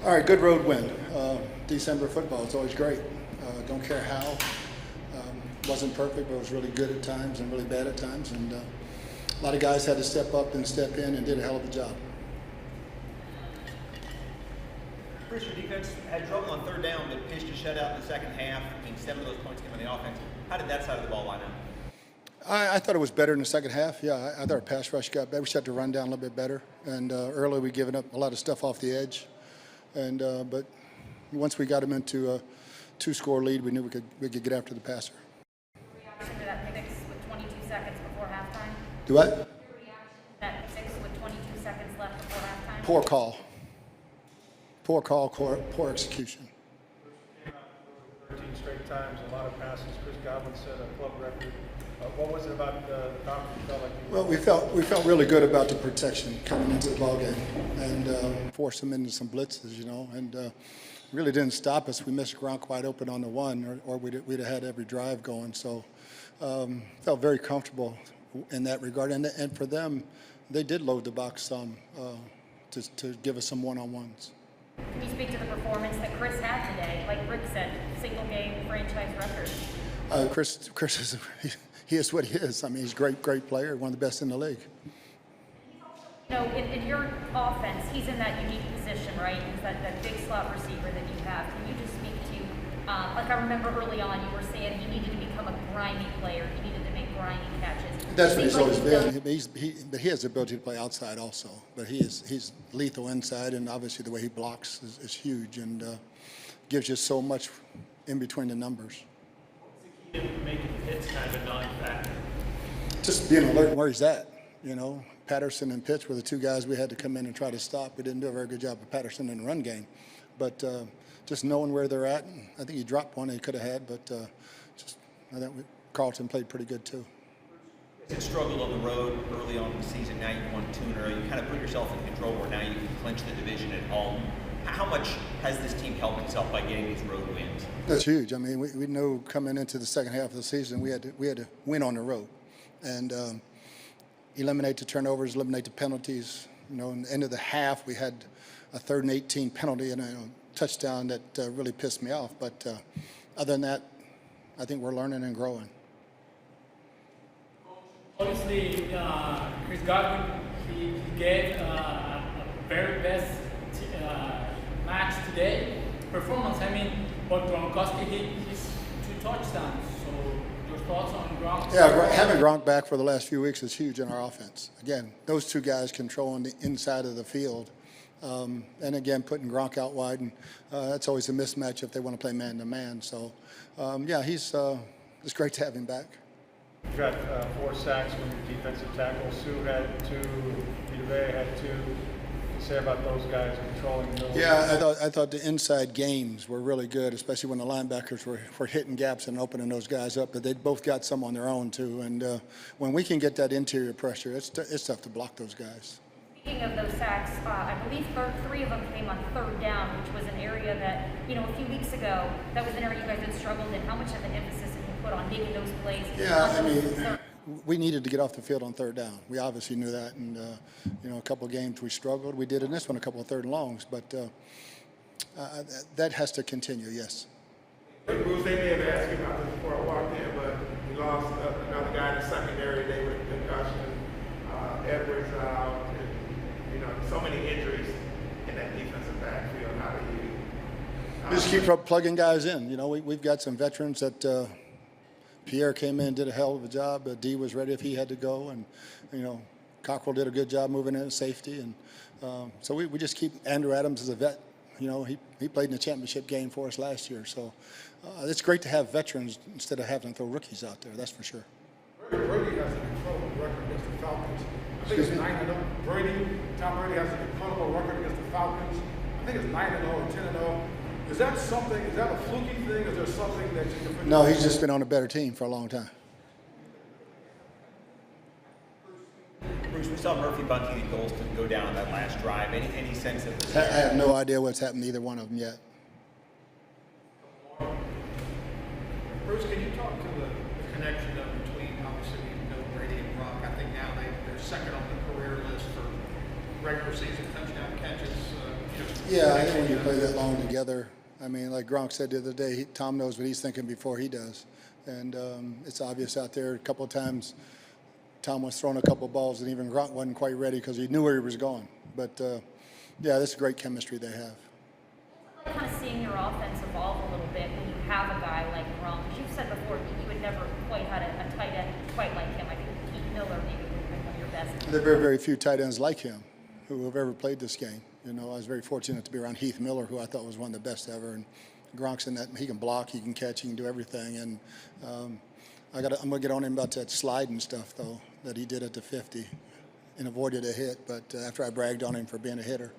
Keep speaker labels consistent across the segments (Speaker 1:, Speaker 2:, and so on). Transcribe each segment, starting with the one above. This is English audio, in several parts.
Speaker 1: All right, good road win. December football is always great. Don't care how. Wasn't perfect, but it was really good at times and really bad at times. And a lot of guys had to step up and step in and did a hell of a job.
Speaker 2: Bruce, your defense had trouble on third down, but pitched a shutout in the second half. I mean, 7 of those points came on the offense. How did that side of the ball line up?
Speaker 1: I thought it was better in the second half. Yeah, I thought our pass rush got better. We had to run down a little bit better. And early we given up a lot of stuff off the edge. And but once we got them into a 2-score lead, we knew we could get after the passer.
Speaker 3: Reaction to that pick with 22 seconds before halftime?
Speaker 1: Do what?
Speaker 3: Your reaction to that pick with 22 seconds left before halftime?
Speaker 1: Poor call. Poor call, poor execution.
Speaker 4: 13 straight times, a lot of passes. Chris Godwin set a club record. What was it about the Falcons you felt like you
Speaker 1: Well, we felt really good about the protection coming into the ballgame and forced them into some blitzes, you know, and really didn't stop us. We missed Gronk wide open on the one, or we'd have had every drive going. So felt very comfortable in that regard. And for them, they did load the box some to give us some one-on-ones.
Speaker 3: Can you speak to the performance that Chris had today? Like Rick said, single-game franchise record.
Speaker 1: Chris is he is what he is. I mean, he's a great player, one of the best in the league.
Speaker 3: You know, in your offense, he's in that unique position, right? He's that big slot receiver that you have. Can you just speak to, like I remember early on, you were saying he needed to become a grimy player. He needed to make grimy catches.
Speaker 1: That's what he's always been. But he has the ability to play outside also. But he's lethal inside, and obviously the way he blocks is huge and gives you so much in between the numbers.
Speaker 5: What's the key to making Pitts kind of a non-factor?
Speaker 1: Just being alert where he's at, you know. Patterson and Pitts were the two guys we had to come in and try to stop. We didn't do a very good job of Patterson in the run game. But just knowing where they're at, and I think he dropped one he could have had, but I think Carlton played pretty good too.
Speaker 2: You struggled on the road early on in the season. Now you've won 2 in a row. You kind of put yourself in control where now you can clinch the division at home. How much has this team helped itself by getting these road wins?
Speaker 1: That's huge. I mean, we knew coming into the second half of the season we had to win on the road, and eliminate the turnovers, eliminate the penalties. You know, in the end of the half, we had a 3rd and 18 penalty and a touchdown that really pissed me off. But other than that, I think we're learning and growing.
Speaker 5: Obviously, Chris Godwin, he gave a very best match today. Performance, I mean, but Gronkowski, he's 2 touchdowns. So your thoughts on Gronk?
Speaker 1: Yeah, having Gronk back for the last few weeks is huge in our offense. Again, those 2 guys controlling the inside of the field. And again, putting Gronk out wide, and that's always a mismatch if they want to play man-to-man. So, yeah, it's great to have him back.
Speaker 4: You got 4 sacks from your defensive tackles. Sue had 2, Vita had 2. Say about those guys controlling the middle?
Speaker 1: Yeah, I thought the inside games were really good, especially when the linebackers were hitting gaps and opening those guys up. But they both got some on their own too. And when we can get that interior pressure, it's tough to block those guys.
Speaker 3: Speaking of those sacks, I believe 3 of them came on 3rd down, which was an area that, you know, a few weeks ago, that was an area you guys had struggled in. How much of an emphasis have you put on making those plays?
Speaker 1: Yeah, I mean, we needed to get off the field on 3rd down. We obviously knew that, and you know, a couple of games we struggled. We did in this one a couple of 3rd and longs, but that has to continue. Yes.
Speaker 6: Bruce, they may have asked you about this before I walked in, but we lost another guy in the secondary. They were concussion. Edwards out, and you know, so many injuries in that defensive backfield. How do you
Speaker 1: just keep plugging guys in? You know, we've got some veterans that. Pierre came in and did a hell of a job. D was ready if he had to go, and you know, Cockrell did a good job moving in at safety, and so we just keep. Andrew Adams is a vet. You know, he played in the championship game for us last year, so it's great to have veterans instead of having to throw rookies out there. That's for sure.
Speaker 6: Brady has an incredible record against the Falcons. I think it's 9-0. Tom Brady has an incredible record against the Falcons. I think it's 9-0 or 10-0. Is that something? Is that a fluky thing? Is there something that you can?
Speaker 1: No, he's just been on a better team for a long time.
Speaker 2: Bruce, we saw Murphy Bunting and Golston go down on that last drive. Any sense of this?
Speaker 1: I have no idea what's happened to either one of them yet.
Speaker 7: Bruce, can you talk to the connection between obviously Brady and Gronk? I think now they're second on the career list for regular season touchdown catches.
Speaker 1: Yeah, I think when you play that long together, I mean, like Gronk said the other day, Tom knows what he's thinking before he does. And it's obvious out there. A couple of times, Tom was throwing a couple of balls, and even Gronk wasn't quite ready because he knew where he was going. But, yeah, this is great chemistry they have.
Speaker 3: Kind of seeing your offense evolve a little bit when you have a guy like Gronk. As you've said before, you had never quite had a tight end quite like him. I think Keith Miller maybe would have been one of your best.
Speaker 1: There are very, very few tight ends like him who have ever played this game. You know, I was very fortunate to be around Heath Miller, who I thought was one of the best ever. And Gronk's in that he can block, he can catch, he can do everything. And I'm gonna get on him about that slide and stuff though that he did at the 50 and avoided a hit. But after I bragged on him for being a hitter.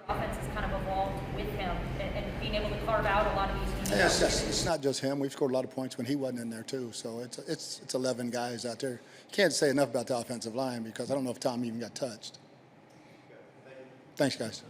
Speaker 3: Offense has kind of evolved with him and being able to carve out a lot of these.
Speaker 1: Yes, it's not just him. We've scored a lot of points when he wasn't in there too. So it's 11 guys out there. Can't say enough about the offensive line because I don't know if Tom even got touched. Thanks, guys.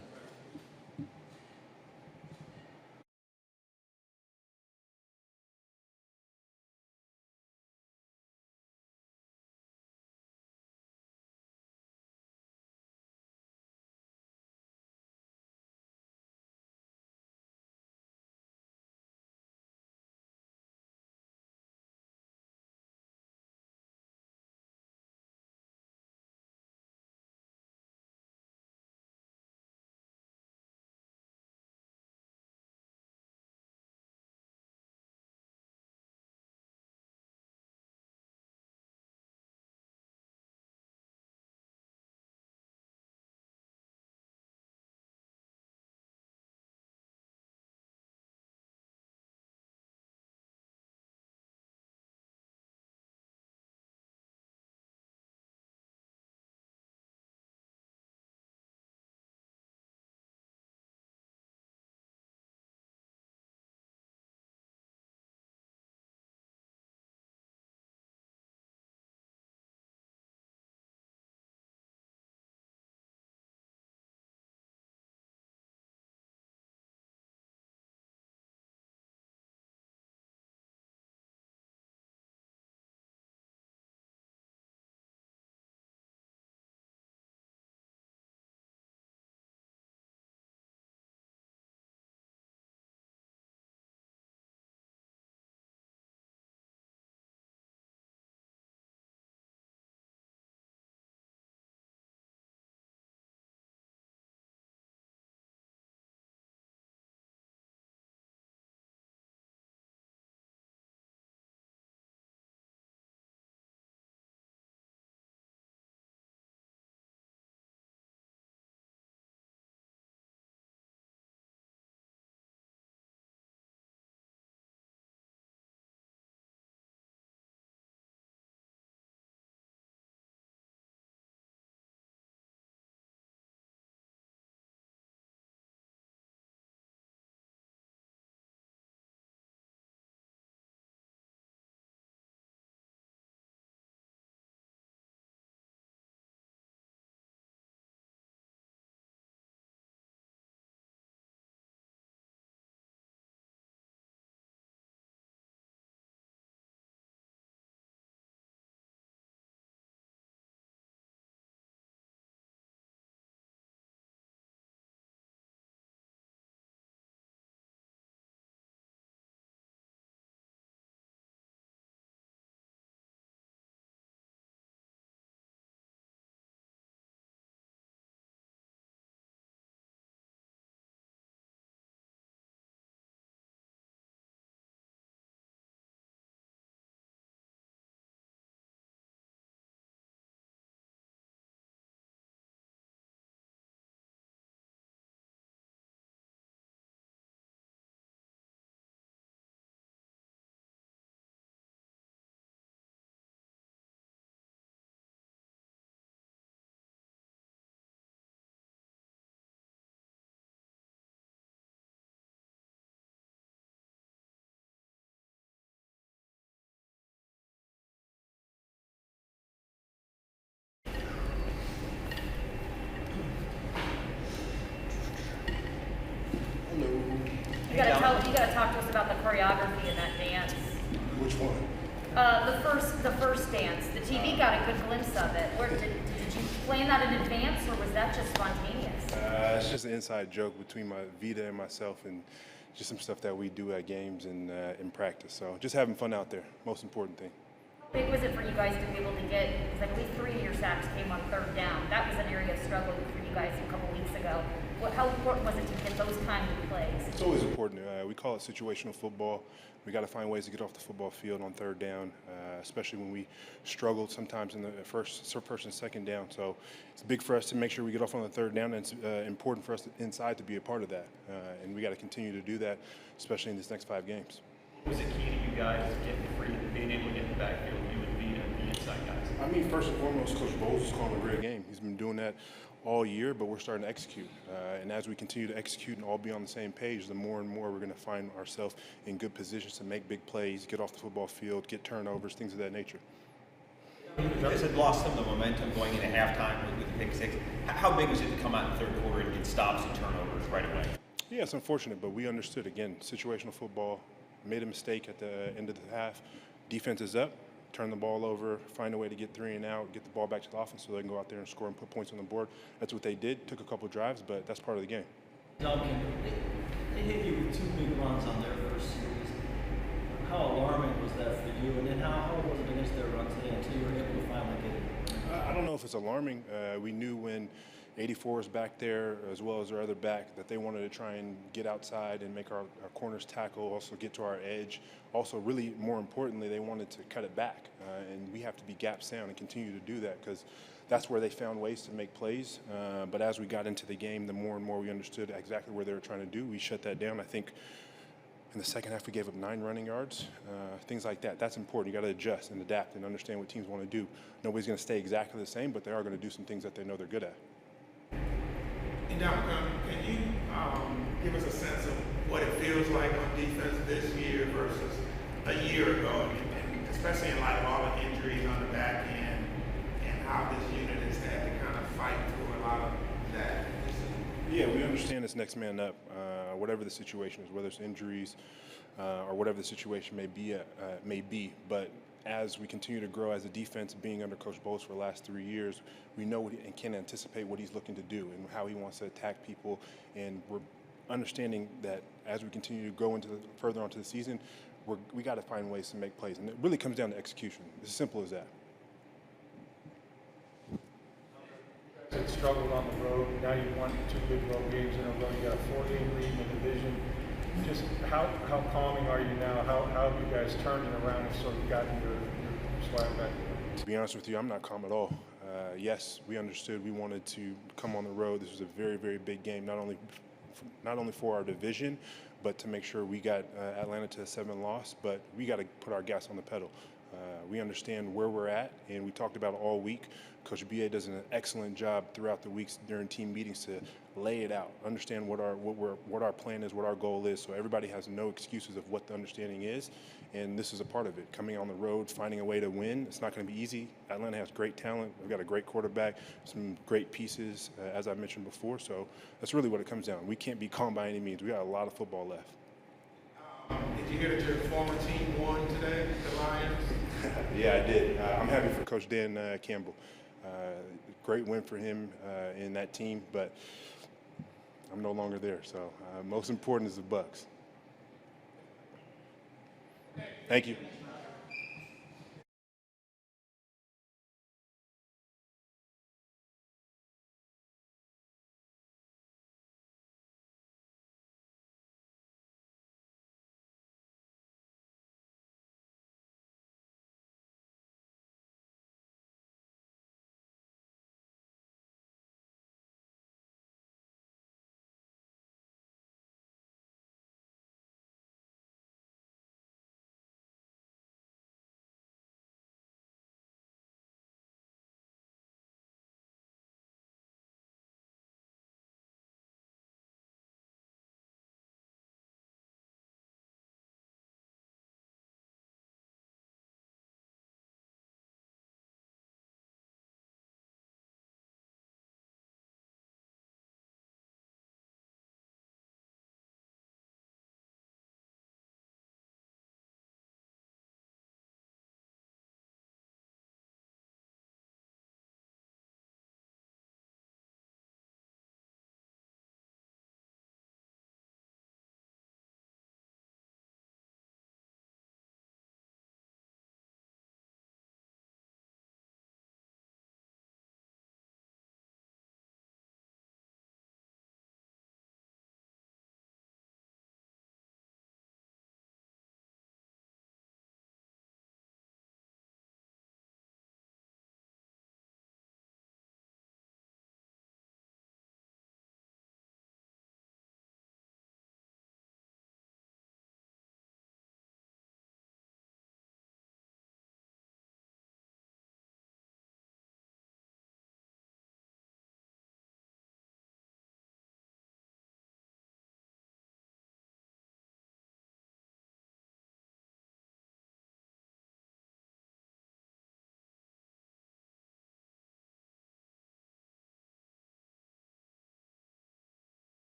Speaker 3: You gotta talk to us about the choreography in that dance.
Speaker 1: Which one?
Speaker 3: The first dance. The TV got a good glimpse of it. Where did you plan that in advance, or was that just spontaneous?
Speaker 8: It's just an inside joke between my Vita and myself, and just some stuff that we do at games and in practice. So just having fun out there, most important thing.
Speaker 3: How big was it for you guys to be able to get, because I believe 3 of your sacks came on third down. That was an area of struggle for you guys a couple weeks ago. How important was it to get those timely plays?
Speaker 8: It's always important. We call it situational football. We got to find ways to get off the football field on third down, especially when we struggled sometimes in the first and second down. So it's big for us to make sure we get off on the third down, and it's important for us inside to be a part of that. And we got to continue to do that, especially in these next 5 games.
Speaker 2: Was it key to you guys getting free, being able to get in the backfield, you and Vita, the inside guys?
Speaker 8: I mean, first and foremost, Coach Bowles is calling a great game. He's been doing that all year, but we're starting to execute. And as we continue to execute and all be on the same page, the more and more we're going to find ourselves in good positions to make big plays, get off the football field, get turnovers, things of that nature.
Speaker 2: You guys had lost some of the momentum going into halftime with the pick six. How big was it to come out in the third quarter and get stops and turnovers right away?
Speaker 8: Yeah, it's unfortunate, but we understood. Again, situational football, made a mistake at the end of the half. Defense is up. Turn the ball over, find a way to get 3 and out, get the ball back to the offense so they can go out there and score and put points on the board. That's what they did. Took a couple drives, but that's part of the game.
Speaker 9: Duncan, they hit you with 2 big runs on their first series. How alarming was that for you? And then how was it against their run today until you were able to finally get it?
Speaker 8: I don't know if it's alarming. We knew when 84 was back there, as well as their other back, that they wanted to try and get outside and make our corners tackle, also get to our edge. Also, really more importantly, they wanted to cut it back. And we have to be gap sound and continue to do that, because that's where they found ways to make plays. But as we got into the game, the more and more we understood exactly where they were trying to do, we shut that down. I think in the second half, we gave up 9 running yards, things like that. That's important. You got to adjust and adapt and understand what teams want to do. Nobody's going to stay exactly the same, but they are going to do some things that they know they're good at.
Speaker 6: And Duncan, can you give us a sense of what it feels like on defense this year versus a year ago, and especially in light of all the injuries on the back end, and how this unit has had to kind of fight through a lot of that?
Speaker 8: Yeah, we understand it's next man up, whatever the situation is, whether it's injuries or whatever the situation may be. But as we continue to grow as a defense, being under Coach Bowles for the last 3 years, we know and can anticipate what he's looking to do and how he wants to attack people. And we're understanding that as we continue to go further onto the season, we got to find ways to make plays. And it really comes down to execution. It's as simple as that.
Speaker 4: You guys had struggled on the road. Now you've won 2 big road games in a row. You got a 4-game lead in the division. Just how calming are you now? How have you guys turned it around and sort of gotten your swag back?
Speaker 8: To be honest with you, I'm not calm at all. Yes, we understood we wanted to come on the road. This was a very, very big game, not only for our division, but to make sure we got Atlanta to a 7 loss. But we got to put our gas on the pedal. We understand where we're at, and we talked about it all week. Coach B.A. does an excellent job throughout the weeks during team meetings to lay it out, understand what our plan is, what our goal is, so everybody has no excuses of what the understanding is, and this is a part of it. Coming on the road, finding a way to win. It's not going to be easy. Atlanta has great talent. We've got a great quarterback, some great pieces, as I mentioned before, so that's really what it comes down. We can't be calm by any means. We got a lot of football left.
Speaker 6: Did you hear that your former team won today, the Lions?
Speaker 8: Yeah, I did. I'm happy for Coach Dan Campbell. Great win for him in that team, but I'm no longer there. So most important is the Bucs. Thank you.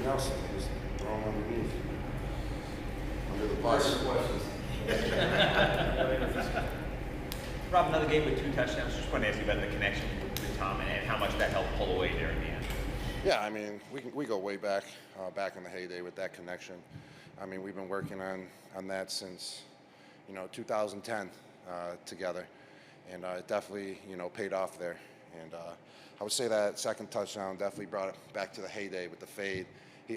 Speaker 10: else. Just throw them underneath. Under the bus.
Speaker 2: Rob, another game with 2 touchdowns. Just want to ask you about the connection with Tom and how much that helped pull away there in the end.
Speaker 10: Yeah, I mean, we go way back, back in the heyday with that connection. I mean, we've been working on that since, 2010 together, and it definitely, paid off there. And I would say that second touchdown definitely brought it back to the heyday with the fade. He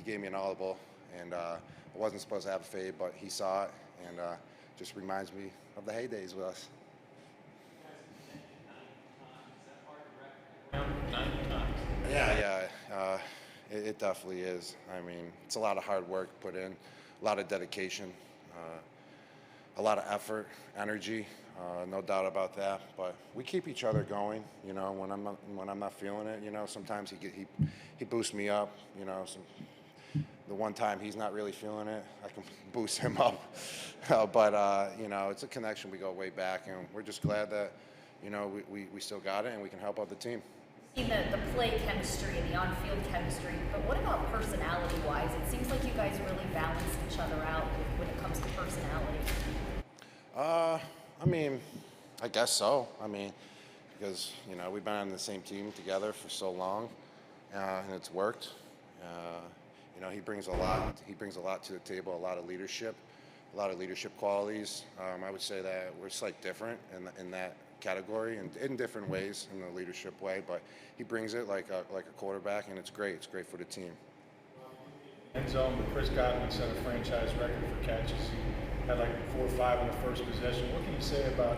Speaker 10: gave me an audible, and I wasn't supposed to have a fade, but he saw it, and just reminds me of the heydays with us. Yeah, it definitely is. I mean, it's a lot of hard work put in, a lot of dedication, a lot of effort, energy, no doubt about that. But we keep each other going. When I'm not feeling it, sometimes he boosts me up. The one time he's not really feeling it, I can boost him up. But it's a connection. We go way back, and we're just glad that we still got it and we can help out the team.
Speaker 3: In the play chemistry and the on-field chemistry, but what about personality-wise? It seems like you guys really balance each other out when it comes to personality.
Speaker 10: I mean, I guess so. I mean, because we've been on the same team together for so long, and it's worked. He brings a lot. He brings a lot to the table. A lot of leadership qualities. I would say that we're slightly different in that category and in different ways in the leadership way, but he brings it like a quarterback, and it's great. It's great for the team.
Speaker 4: End zone, but Chris Godwin set a franchise record for catches. He had like 4 or 5 in the first possession. What can you say about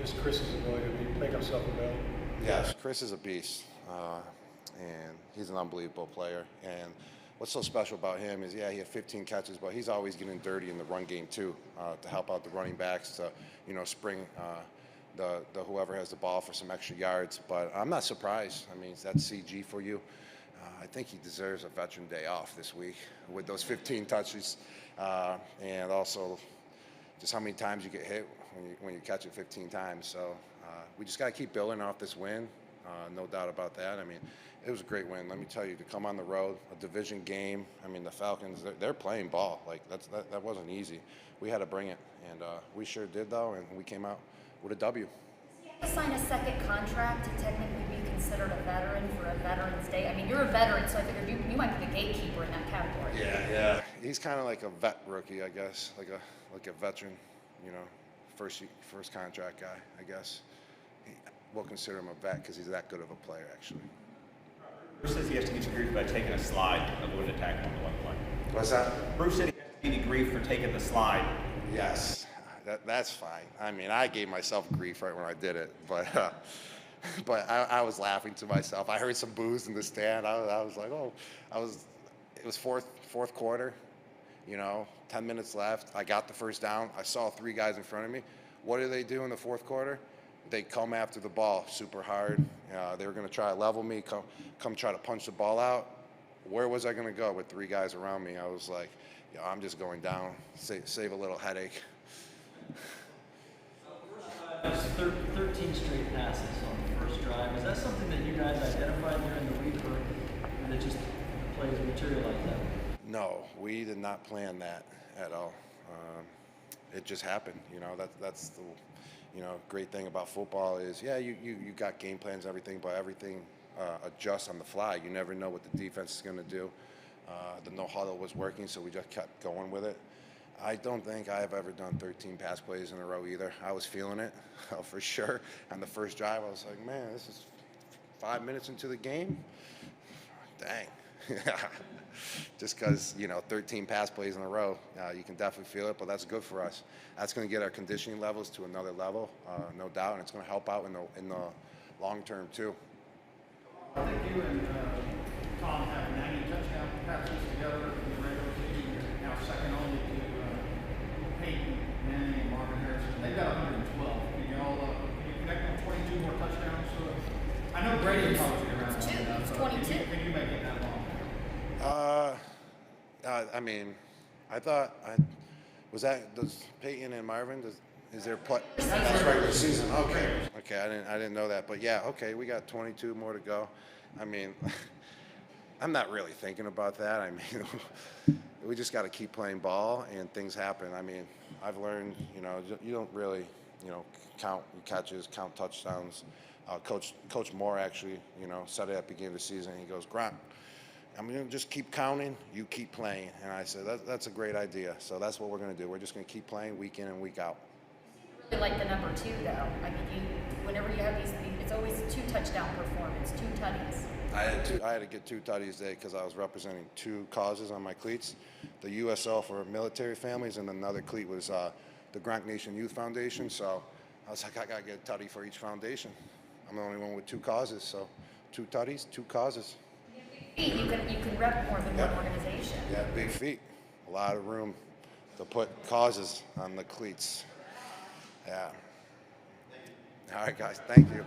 Speaker 4: just Chris's ability to make himself available?
Speaker 10: Yes, Chris is a beast, and he's an unbelievable player. And what's so special about him is, he had 15 catches, but he's always getting dirty in the run game too, to help out the running backs, to spring the whoever has the ball for some extra yards. But I'm not surprised. I mean, that's CG for you. I think he deserves a veteran day off this week with those 15 touches, and also just how many times you get hit when you catch it 15 times. So we just got to keep building off this win, no doubt about that. I mean, it was a great win. Let me tell you, to come on the road, a division game. I mean, the Falcons, they're playing ball. Like that wasn't easy. We had to bring it, and we sure did though, and we came out with a W.
Speaker 3: To sign a second contract to technically be considered a veteran for a Veterans Day. I mean, you're a veteran, so I figured you might be the gatekeeper in that category.
Speaker 10: Yeah. He's kind of like a vet rookie, I guess, like a veteran, first contract guy, I guess. We'll consider him a vet because he's that good of a player, actually.
Speaker 2: Bruce says he has to get grief about taking a slide of an attack on the one play.
Speaker 10: What's that?
Speaker 2: Bruce said he has to give you grief for taking the slide.
Speaker 10: Yes. That's fine. I mean, I gave myself grief right when I did it, but I was laughing to myself. I heard some boos in the stand. I was like, it was fourth quarter, 10 minutes left. I got the first down. I saw 3 guys in front of me. What do they do in the fourth quarter? They come after the ball super hard. They were going to try to level me, come try to punch the ball out. Where was I going to go with 3 guys around me? I was like, I'm just going down, save a little headache.
Speaker 9: 13 straight passes on the first drive. Is that something that you guys identified during the week, or did it just plays materialize that way?
Speaker 10: No, we did not plan that at all. It just happened. That's the great thing about football is, you got game plans, everything, but everything adjusts on the fly. You never know what the defense is going to do. The no huddle was working, so we just kept going with it. I don't think I've ever done 13 pass plays in a row either. I was feeling it, for sure. On the first drive, I was like, man, this is 5 minutes into the game? Dang. Just because, 13 pass plays in a row, you can definitely feel it, but that's good for us. That's going to get our conditioning levels to another level, no doubt, and it's going to help out in the long term, too.
Speaker 7: I think you and Tom have 90 touchdown passes together in the regular season. You're now second only to Peyton, Manning, and Marvin Harrison. They've got 112. Can you connect on 22 more touchdowns? So I know Brady probably around that.
Speaker 3: It's 22.
Speaker 7: Can you make it that long?
Speaker 10: I mean, I thought, does Peyton and Marvin, is there play? That's regular season. Okay, I didn't know that, but yeah, okay, we got 22 more to go. I mean, I'm not really thinking about that. I mean, we just got to keep playing ball, and things happen. I mean, I've learned, you don't really, count catches, count touchdowns. Coach Moore actually, said it at the beginning of the season. He goes, Grant, I'm going to just keep counting, you keep playing. And I said, that's a great idea. So that's what we're going to do. We're just going to keep playing week in and week out.
Speaker 3: I really like the number 2, though. I mean, whenever you have these, it's always 2 touchdown performance, 2 tutties.
Speaker 10: I had to get 2 tutties today because I was representing 2 causes on my cleats. The USL for military families, and another cleat was the Gronk Nation Youth Foundation. So I was like, I got to get a tutty for each foundation. I'm the only one with 2 causes, so 2 tutties, 2 causes.
Speaker 3: You can rep more than one organization.
Speaker 10: Yeah, big feet. A lot of room to put causes on the cleats. Yeah. All right, guys. Thank you.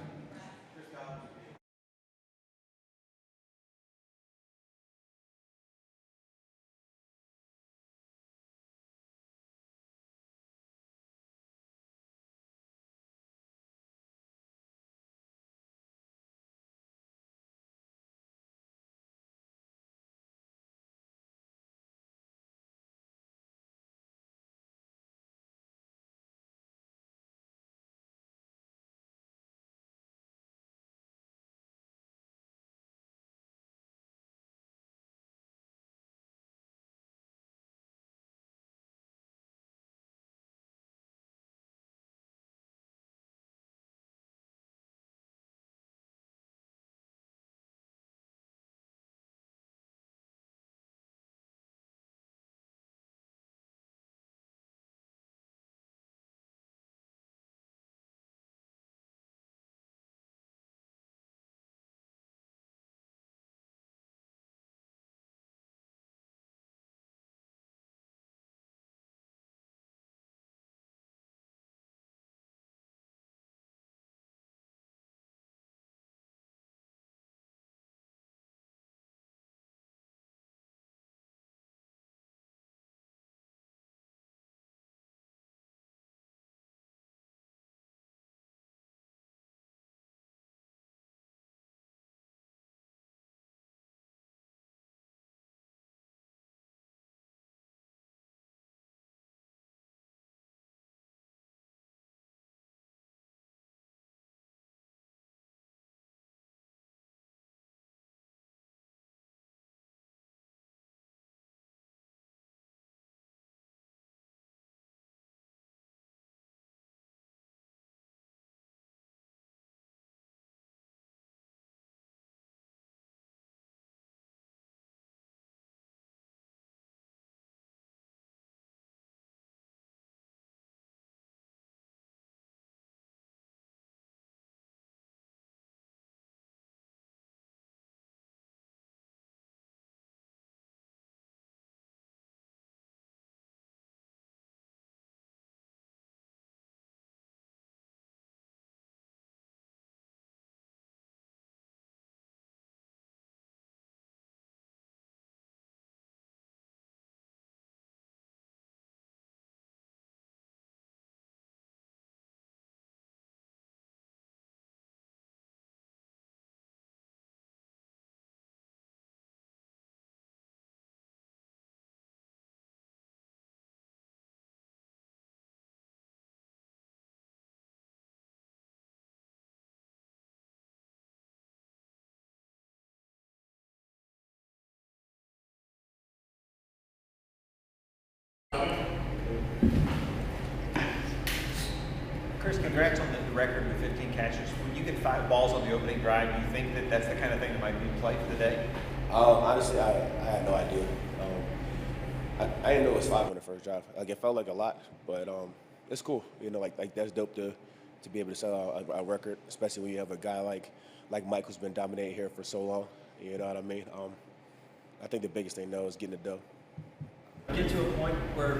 Speaker 2: Chris, congrats on the record with 15 catches. When you get 5 balls on the opening drive, do you think that that's the kind of thing that might be in play for the day?
Speaker 11: Honestly, I had no idea. I didn't know it was 5 on the first drive. Like, it felt like a lot, but it's cool. Like that's dope to be able to set a record, especially when you have a guy like Mike who's been dominating here for so long. You know what I mean? I think the biggest thing though is getting it done.
Speaker 9: Get to a point where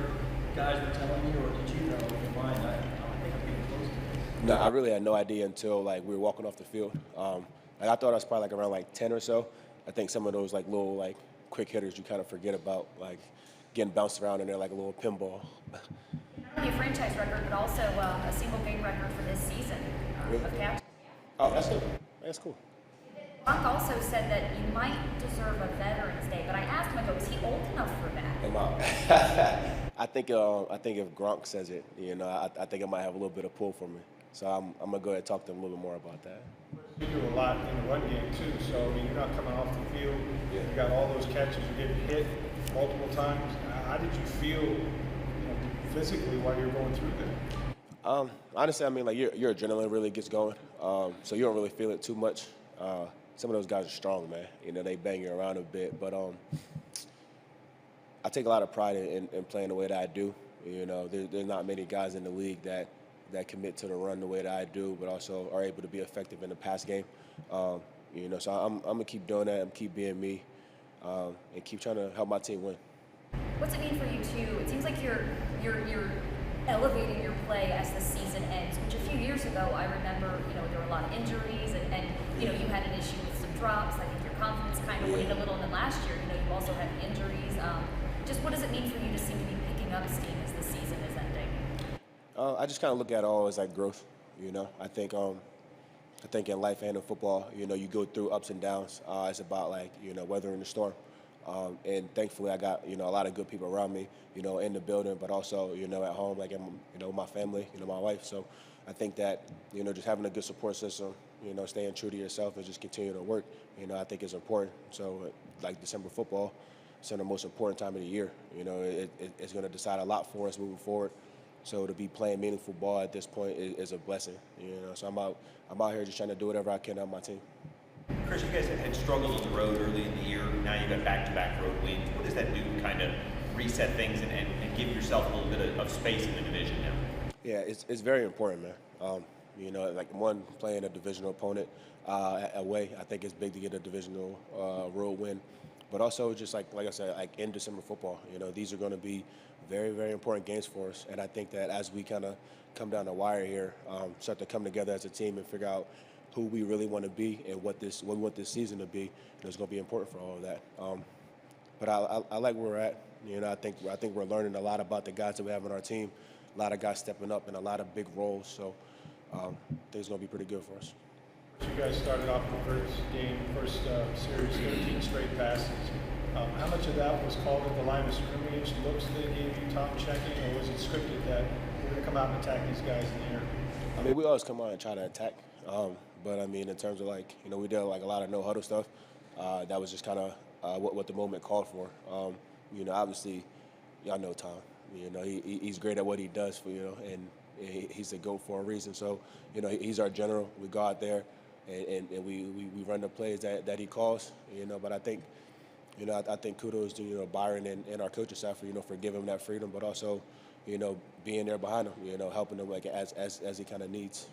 Speaker 9: guys were telling you, or did you know in your mind, I don't think I'm getting close to this?
Speaker 11: No, I really had no idea until like we were walking off the field. Like I thought I was probably like around like 10 or so. I think some of those like little like quick hitters you kind of forget about, like getting bounced around in there like a little pinball.
Speaker 3: Not only a franchise record, but also a single game record for this season of catches.
Speaker 11: Oh, that's good. That's cool.
Speaker 3: Mark also said that you might deserve a Veterans Day, but I asked him, I go, is he old enough for that?
Speaker 11: Am I think if Gronk says it, I think it might have a little bit of pull for me. So I'm gonna go ahead and talk to him a little bit more about that.
Speaker 4: You do a lot in the run game too, so I mean, you're not coming off the field.
Speaker 11: Yeah.
Speaker 4: You got all those catches. You're getting hit multiple times. How did you feel physically while you're going through that?
Speaker 11: Honestly, I mean, like your adrenaline really gets going, so you don't really feel it too much. Some of those guys are strong, man. They bang you around a bit, but I take a lot of pride in playing the way that I do. There's not many guys in the league that commit to the run the way that I do, but also are able to be effective in the pass game. So I'm gonna keep doing that. I'm keep being me, and keep trying to help my team win.
Speaker 3: What's it mean for you too? It seems like you're elevating your play as the season ends, which a few years ago I remember, there were a lot of injuries and you had an issue with some drops. I think your confidence kind of waned a little, and then last year, you also had the injuries. Just what does it mean for you to seem to be picking up steam as the season is ending?
Speaker 11: I just kind of look at it all as like growth. I think in life and in football, you go through ups and downs. It's about weathering the storm. And thankfully, I got a lot of good people around me, in the building, but also at home, like my family, my wife. So I think that just having a good support system, staying true to yourself and just continue to work, I think is important. So like December football, it's the most important time of the year. It's going to decide a lot for us moving forward. So to be playing meaningful ball at this point is a blessing. So I'm out here just trying to do whatever I can to help my team.
Speaker 2: Chris, you guys had struggled on the road early in the year. Now you've got back-to-back road wins. What does that do to kind of reset things and give yourself a little bit of space in the division now?
Speaker 11: Yeah, it's very important, man. Playing a divisional opponent away, I think it's big to get a divisional road win. But also, just like I said, like in December football, these are going to be very, very important games for us. And I think that as we kind of come down the wire here, start to come together as a team and figure out who we really want to be and what we want this season to be, it's going to be important for all of that. But I like where we're at. I think we're learning a lot about the guys that we have on our team. A lot of guys stepping up in a lot of big roles. So I think it's going to be pretty good for us.
Speaker 4: You guys started off the first series, 13 straight passes. How much of that was called at the line of scrimmage, looks they gave you, top checking, or was it scripted that we're going to come out and attack these guys in the air?
Speaker 11: I mean, we always come out and try to attack. But I mean, in terms of we did a lot of no huddle stuff. That was just kind of what the moment called for. Obviously, y'all know Tom. He's great at what he does for and he's a GOAT for a reason. So he's our general. We go out there and we run the plays that he calls. But I think kudos to Byron and our coaching staff for giving him that freedom, but also being there behind him. Helping him as he kind of needs.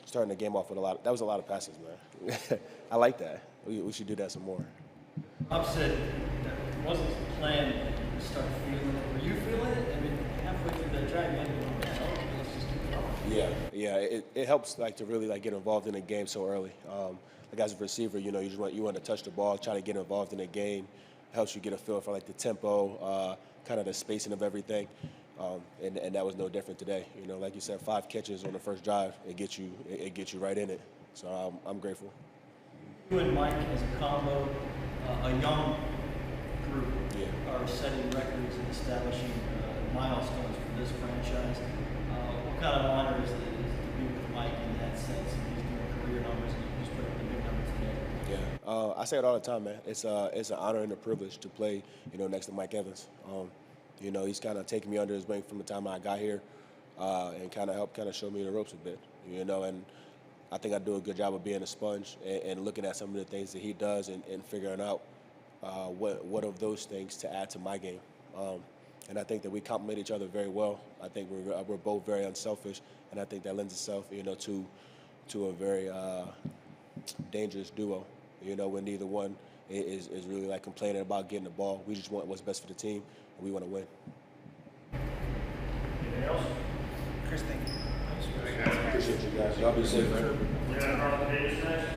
Speaker 11: Starting the game off with that was a lot of passes, man. I like that. We should do that some more.
Speaker 9: Bob said that it wasn't the plan to start feeling it. Were you feeling it? I mean, halfway through that drive, you had to go, man, let's just keep going.
Speaker 11: Yeah. It helps to really get involved in the game so early. As a receiver, you want to touch the ball, try to get involved in the game. Helps you get a feel for the tempo, kind of the spacing of everything. And that was no different today. Like you said, 5 catches on the first drive, it gets you right in it. So I'm grateful.
Speaker 9: You and Mike as a combo, a young group, are setting records and establishing milestones for this franchise. What kind of honor is it to be with Mike in that sense? And he's doing career numbers and he's put up the big numbers today.
Speaker 11: Yeah, I say it all the time, man. It's an honor and a privilege to play, next to Mike Evans. He's kind of taken me under his wing from the time I got here, and kind of helped show me the ropes a bit, and I think I do a good job of being a sponge and looking at some of the things that he does and figuring out what of those things to add to my game. And I think that we complement each other very well. I think we're both very unselfish, and I think that lends itself, to a very dangerous duo, when neither one is really complaining about getting the ball. We just want what's best for the team, and we want to win.
Speaker 7: Anything else?
Speaker 2: Chris, thank you.
Speaker 11: Appreciate you guys. Y'all be safe, man.
Speaker 7: Yeah,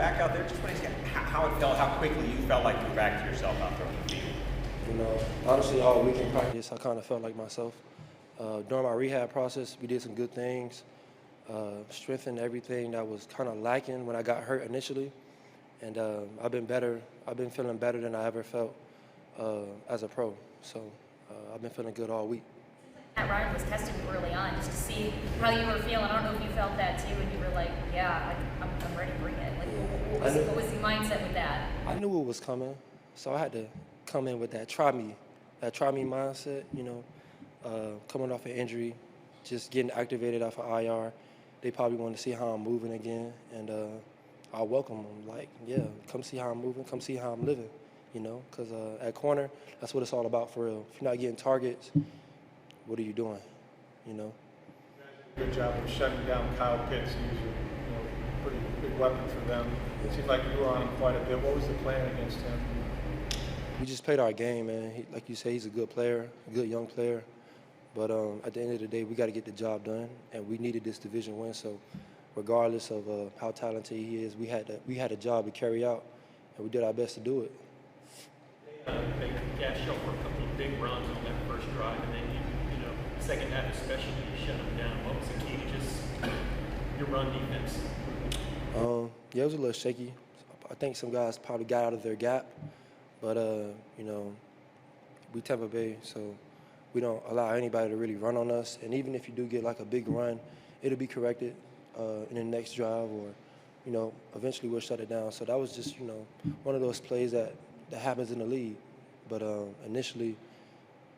Speaker 2: back out there, just how it felt, how quickly you felt like you were back to yourself out there on the field.
Speaker 12: You know, honestly, all week in practice, I kind of felt like myself. During my rehab process, we did some good things, strengthened everything that was kind of lacking when I got hurt initially. And I've been better. I've been feeling better than I ever felt as a pro. So I've been feeling good all week.
Speaker 3: Matt Ryan was testing you early on just to see how you were feeling. I don't know if you felt that too, and you were like, yeah, I'm ready to bring it. Like, what was the mindset with that?
Speaker 12: I knew it was coming, so I had to come in with that try me mindset, you know, coming off an injury, just getting activated off of IR. They probably want to see how I'm moving again, and I welcome them. Like, yeah, come see how I'm moving, come see how I'm living, you know, because at corner, that's what it's all about for real. If you're not getting targets, what are you doing, you know?
Speaker 4: Good job of shutting down Kyle Pitts. He was a pretty big weapon for them. It seemed like you were on him quite a bit. What was the plan against him?
Speaker 12: We just played our game, man. Like you say, he's a good player, a good young player. But at the end of the day, we got to get the job done, and we needed this division win. So regardless of how talented he is, we had a job to carry out, and we did our best to do it.
Speaker 13: They gashed up for a couple of big runs on that first drive, and then you know, second half especially, you shut them down. What was the key to just your run defense?
Speaker 12: Yeah, it was a little shaky. I think some guys probably got out of their gap, but you know, we Tampa Bay, so we don't allow anybody to really run on us. And even if you do get like a big run, it'll be corrected in the next drive, or you know, eventually we'll shut it down. So that was just, you know, one of those plays that happens in the league. But initially,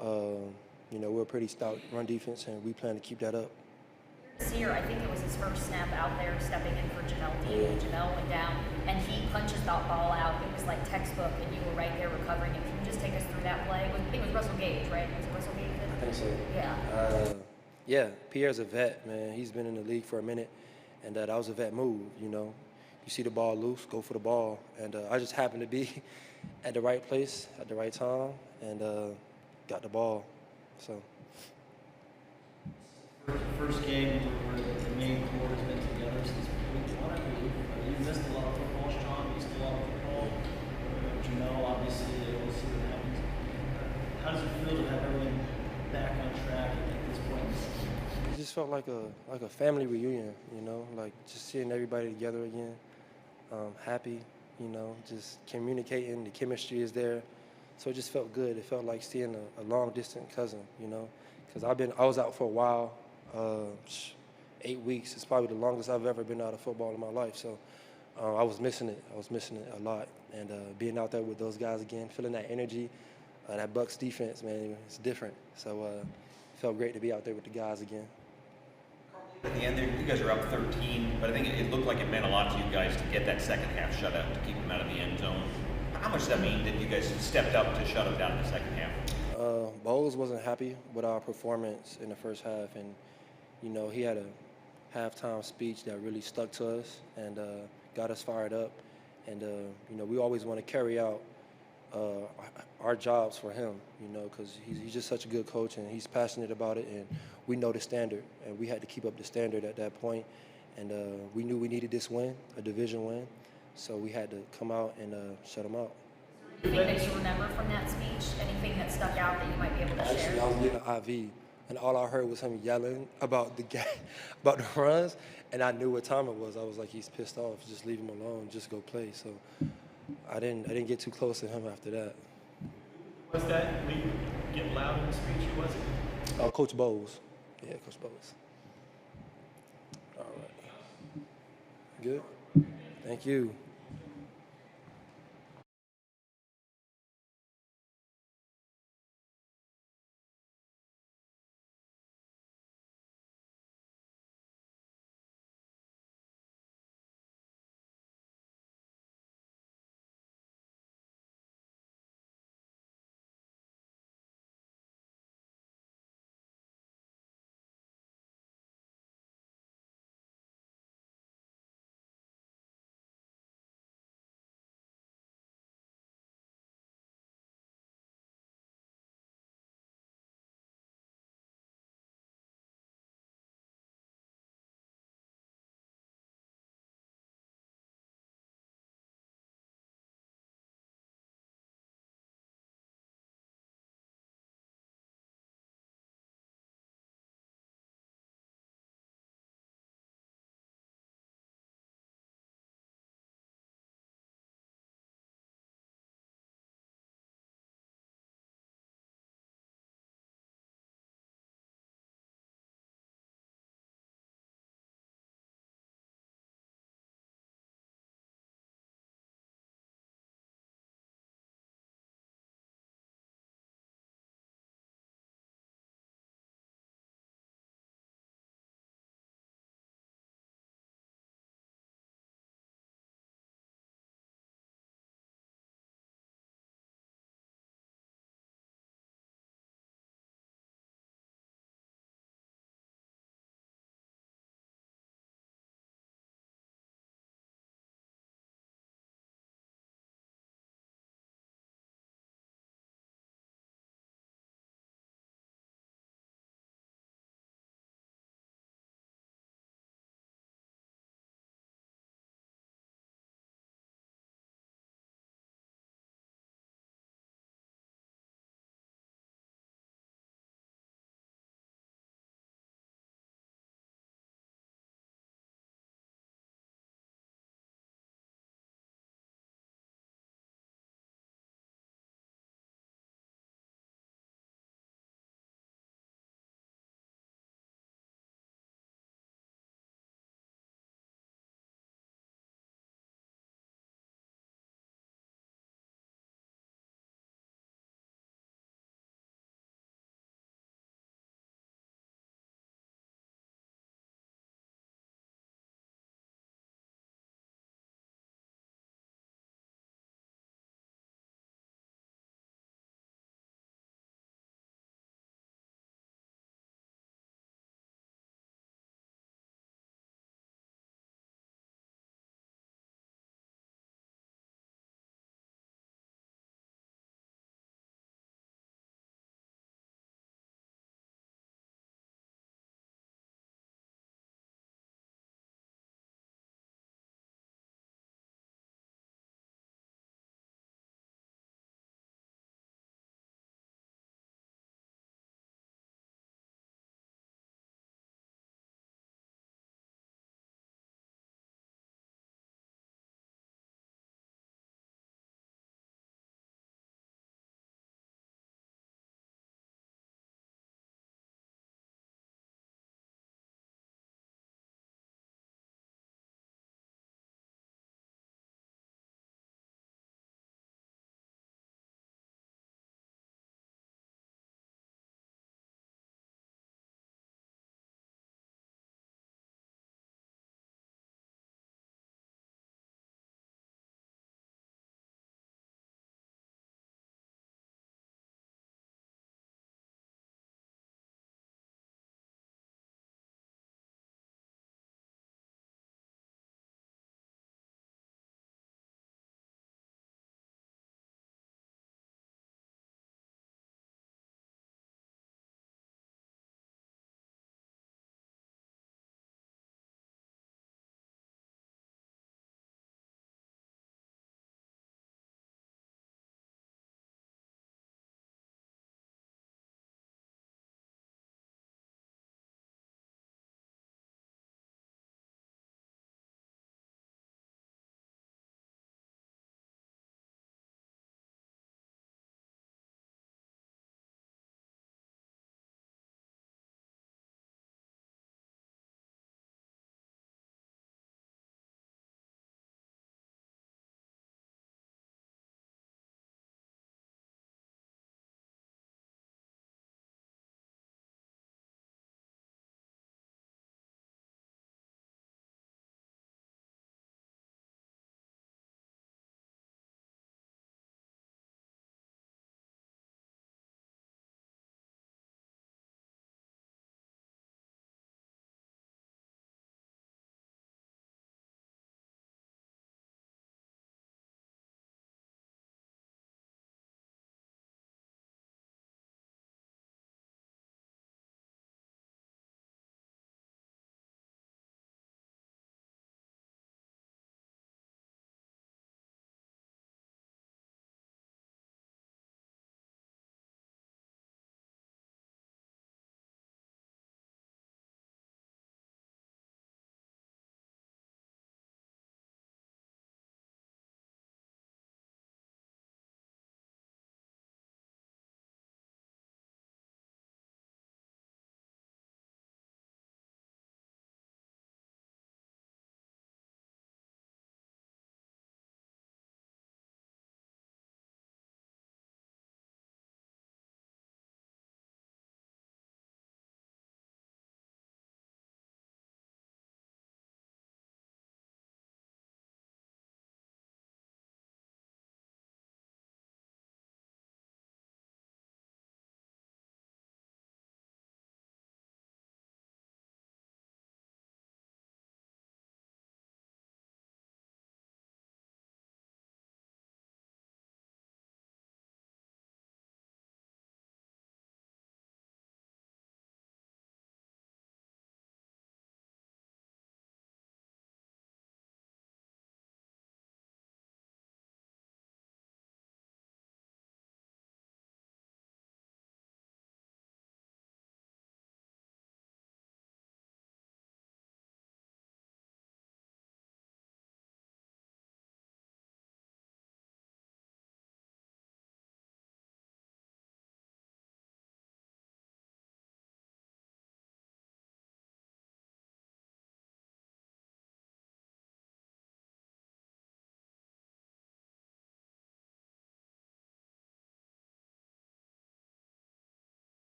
Speaker 12: you know, we're a pretty stout run defense, and we plan to keep that up.
Speaker 3: This year, I think it was his first snap out there stepping in for Janelle D. And Janelle went down, and he punches that ball out. It was like textbook, and you were right there recovering it. Can you just take us through that play? I think it was Russell Gage, right? Was it Russell Gage?
Speaker 12: I think so.
Speaker 3: Yeah.
Speaker 12: Yeah, Pierre's a vet, man. He's been in the league for a minute, and that was a vet move, you know. You see the ball loose, go for the ball. And I just happened to be at the right place at the right time and got the ball. So.
Speaker 9: First game where the main core has been together since week one, I believe. You missed a lot of football, Sean. You missed a lot of football. Janelle, obviously, we'll see what happens. How does it feel to have everything back on track at this point?
Speaker 12: It just felt like a family reunion, you know, like just seeing everybody together again, happy, you know, just communicating. The chemistry is there, so it just felt good. It felt like seeing a long distant cousin, you know, because I was out for a while. 8 weeks is probably the longest I've ever been out of football in my life. So I was missing it. I was missing it a lot. And being out there with those guys again, feeling that energy, that Bucs defense, man, it's different. So it felt great to be out there with the guys again.
Speaker 2: At the end there, you guys are up 13, but I think it looked like it meant a lot to you guys to get that second half shutout to keep them out of the end zone. How much does that mean that you guys stepped up to shut them down in the second half?
Speaker 12: Bowles wasn't happy with our performance in the first half, and you know, he had a halftime speech that really stuck to us and got us fired up. And you know, we always want to carry out our jobs for him, you know, because he's just such a good coach and he's passionate about it, and we know the standard, and we had to keep up the standard at that point. And we knew we needed this win, a division win, so we had to come out and shut him out.
Speaker 3: Anything that you remember from that speech? Anything that stuck out that you might be able to share?
Speaker 12: Actually, I was getting an IV, and all I heard was him yelling about about the runs, and I knew what time it was. I was like, he's pissed off. Just leave him alone. Just go play. So I didn't get too close to him after that.
Speaker 13: Was that we get loud in the speech? Who was it?
Speaker 12: Coach Bowles. Yeah, Coach Bowles. All right. Good. Thank you.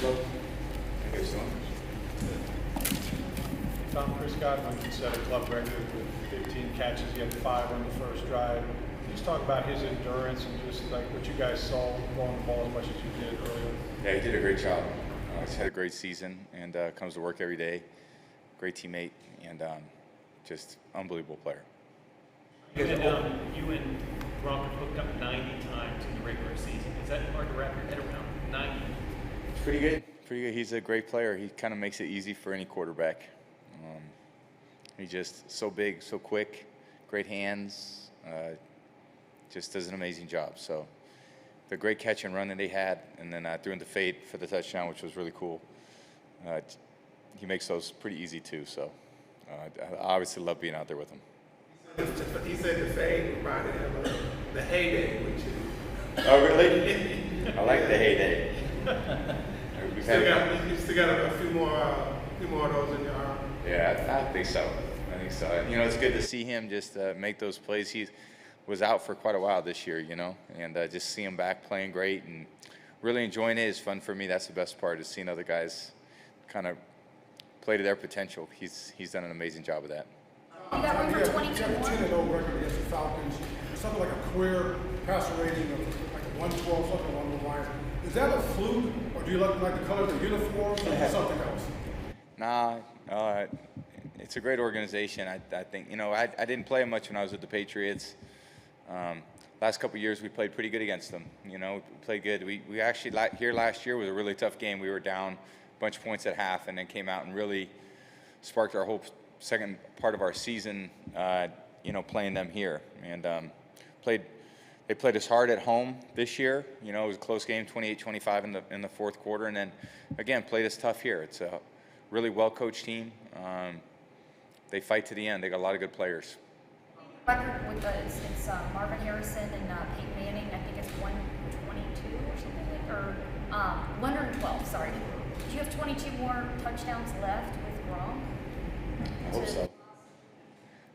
Speaker 4: Tom, Chris Godwin set a club record with 15 catches. He had 5 on the first drive. Can you just talk about his endurance and just like what you guys saw throwing the ball as much as you did earlier?
Speaker 14: Yeah, he did a great job. He's had a great season and comes to work every day. Great teammate and just unbelievable player.
Speaker 13: You and Gronk have hooked up 90 times in the regular season. Is that hard to wrap your head around? 90.
Speaker 14: It's pretty good. Pretty good. He's a great player. He kind of makes it easy for any quarterback. He's just so big, so quick, great hands. Just does an amazing job. So the great catch and run that he had, and then threw into fade for the touchdown, which was really cool. He makes those pretty easy too. So I obviously love being out there with him.
Speaker 6: He said the fade reminded him of the heyday with you.
Speaker 14: Oh, really? I like the heyday.
Speaker 6: You still got a few more of those in your arm.
Speaker 14: Yeah, I think so. I think so. You know, it's good to see him just make those plays. He was out for quite a while this year, you know, and just see him back playing great and really enjoying it is fun for me. That's the best part, is seeing other guys kind of play to their potential. He's done an amazing job of that.
Speaker 3: You got room for 22 more?
Speaker 15: 10-0 record against the Falcons. Something like a career passer rating of like a 112, something along those lines. Is that a fluke, or do you like the colors of the uniforms, or something else?
Speaker 14: Nah, it's a great organization. I think, you know, I didn't play much when I was with the Patriots. Last couple of years we played pretty good against them. You know, we played good. We actually, here last year was a really tough game. We were down a bunch of points at half and then came out and really sparked our whole second part of our season, you know, playing them here. And they played us hard at home this year. You know, it was a close game, 28-25 in the fourth quarter. And then, again, played us tough here. It's a really well-coached team. They fight to the end. They got a lot of good players.
Speaker 3: Record with it's Marvin Harrison and Peyton Manning. I think it's 122 or something like, or 112. Sorry. Do you have 22 more touchdowns left with Gronk?
Speaker 14: I hope so.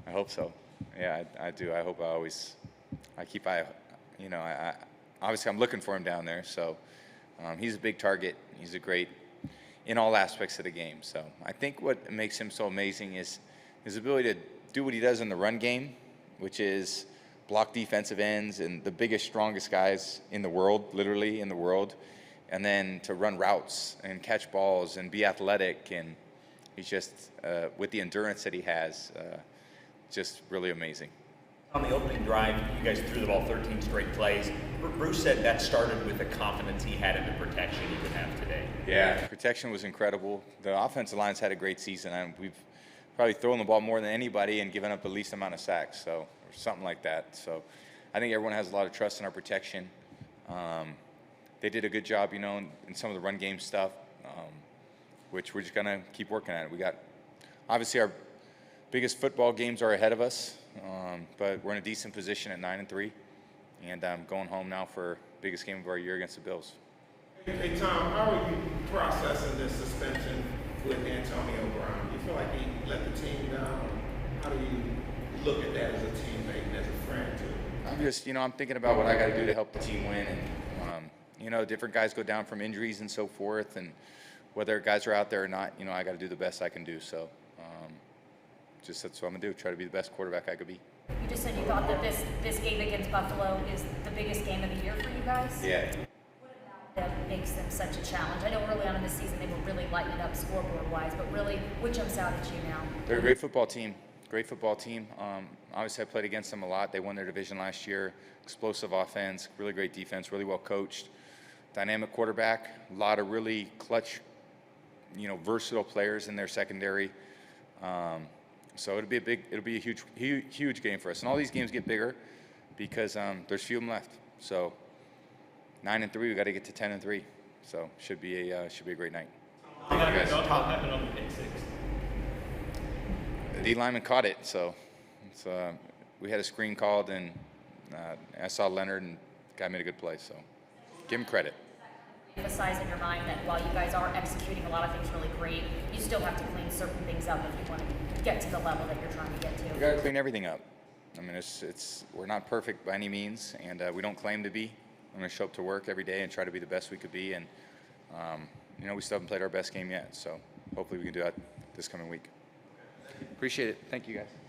Speaker 14: I hope so. Yeah, I do. I hope I keep you know, obviously I'm looking for him down there. So he's a big target. He's a great in all aspects of the game. So I think what makes him so amazing is his ability to do what he does in the run game, which is block defensive ends and the biggest, strongest guys in the world, literally in the world, and then to run routes and catch balls and be athletic. And he's just, with the endurance that he has, just really amazing.
Speaker 2: On the opening drive, you guys threw the ball 13 straight plays. Bruce said that started with the confidence he had in the protection he could have today.
Speaker 14: Yeah, protection was incredible. The offensive line's had a great season, and we've probably thrown the ball more than anybody and given up the least amount of sacks, so, or something like that. So I think everyone has a lot of trust in our protection. They did a good job, you know, in some of the run game stuff, which we're just going to keep working at it. We got, obviously, our biggest football games are ahead of us, but we're in a decent position at 9-3, and I'm going home now for biggest game of our year against the Bills.
Speaker 6: Hey Tom, how are you processing this suspension with Antonio Brown? You feel like he let the team down? How do you look at that as a teammate and as a friend too?
Speaker 14: I'm just, you know, I'm thinking about what I got to do to help the team win, and you know, different guys go down from injuries and so forth, and whether guys are out there or not, you know, I got to do the best I can do. So, just that's what I'm gonna do. Try to be the best quarterback I could be.
Speaker 3: You just said you thought that this game against Buffalo is the biggest game of the year for you guys?
Speaker 14: Yeah.
Speaker 3: That makes them such a challenge. I know early on in the season they were really lighting it up scoreboard-wise, but really, what jumps out at you now?
Speaker 14: They're a great football team. Great football team. Obviously, I played against them a lot. They won their division last year. Explosive offense, really great defense, really well coached. Dynamic quarterback. A lot of really clutch, you know, versatile players in their secondary. So it'll be a huge game for us. And all these games get bigger because there's few of them left. So 9-3, we got to get to 10-3. So should be a great night.
Speaker 13: What happened on the pick six?
Speaker 14: The D lineman caught it, so we had a screen called, and I saw Leonard, and the guy made a good play. So give him credit.
Speaker 3: Emphasize in your mind that while you guys are executing a lot of things really great, you still have to clean certain things up if you want to get to the level that you're trying to get to.
Speaker 14: We got to clean everything up. I mean, we're not perfect by any means, and we don't claim to be. I'm going to show up to work every day and try to be the best we could be, and you know, we still haven't played our best game yet. So hopefully we can do that this coming week. Appreciate it. Thank you, guys.